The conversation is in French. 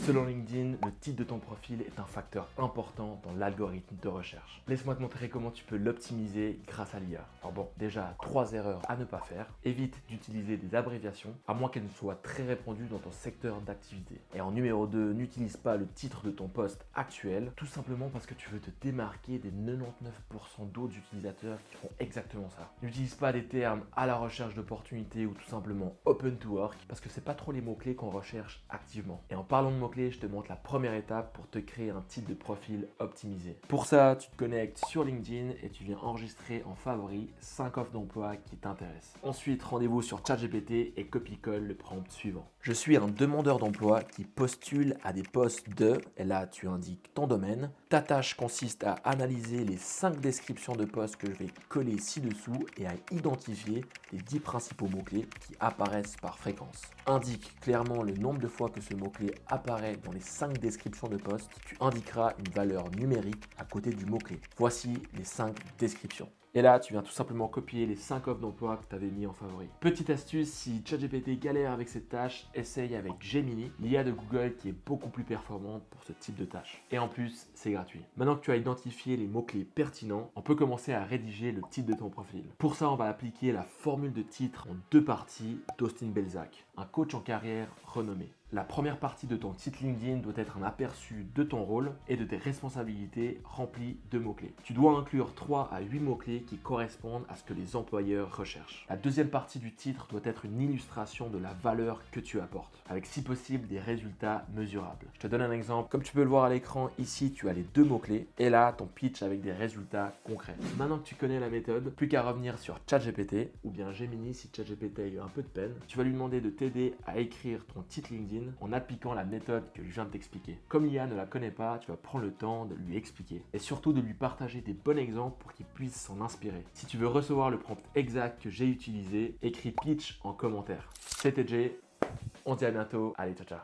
Selon LinkedIn, le titre de ton profil est un facteur important dans l'algorithme de recherche. Laisse-moi te montrer comment tu peux l'optimiser grâce à l'IA. Alors bon, déjà, 3 erreurs à ne pas faire. Évite d'utiliser des abréviations, à moins qu'elles ne soient très répandues dans ton secteur d'activité. Et en numéro 2, n'utilise pas le titre de ton poste actuel, tout simplement parce que tu veux te démarquer des 99% d'autres utilisateurs qui font exactement ça. N'utilise pas des termes à la recherche d'opportunités ou tout simplement open to work, parce que c'est pas trop les mots-clés qu'on recherche activement. Et en parlant de mots-clés, je te montre la première étape pour te créer un titre de profil optimisé. Pour ça, tu te connectes sur LinkedIn et tu viens enregistrer en favori 5 offres d'emploi qui t'intéressent. Ensuite, rendez-vous sur ChatGPT et copie-colle le prompt suivant. Je suis un demandeur d'emploi qui postule à des postes de, et là tu indiques ton domaine. Ta tâche consiste à analyser les 5 descriptions de postes que je vais coller ci-dessous et à identifier les 10 principaux mots-clés qui apparaissent par fréquence. Indique clairement le nombre de fois que ce mot-clé apparaît dans les 5 descriptions de postes. Tu indiqueras une valeur numérique à côté du mot-clé. Voici les 5 descriptions. Et là, tu viens tout simplement copier les 5 offres d'emploi que tu avais mis en favori. Petite astuce, si ChatGPT galère avec cette tâche, essaye avec Gemini, l'IA de Google qui est beaucoup plus performante pour ce type de tâche. Et en plus, c'est gratuit. Maintenant que tu as identifié les mots-clés pertinents, on peut commencer à rédiger le titre de ton profil. Pour ça, on va appliquer la formule de titre en 2 parties d'Austin Belzak, un coach en carrière renommé. La première partie de ton titre LinkedIn doit être un aperçu de ton rôle et de tes responsabilités remplies de mots-clés. Tu dois inclure 3 à 8 mots-clés qui correspondent à ce que les employeurs recherchent. La deuxième partie du titre doit être une illustration de la valeur que tu apportes, avec si possible des résultats mesurables. Je te donne un exemple. Comme tu peux le voir à l'écran, ici tu as les 2 mots-clés et là ton pitch avec des résultats concrets. Maintenant que tu connais la méthode, plus qu'à revenir sur ChatGPT ou bien Gemini si ChatGPT a eu un peu de peine. Tu vas lui demander de t'aider à écrire ton titre LinkedIn en appliquant la méthode que je viens de t'expliquer. Comme l'IA ne la connaît pas, tu vas prendre le temps de lui expliquer et surtout de lui partager des bons exemples pour qu'il puisse s'en inspirer. Si tu veux recevoir le prompt exact que j'ai utilisé, écris pitch en commentaire. C'était Jay, on se dit à bientôt, allez ciao ciao.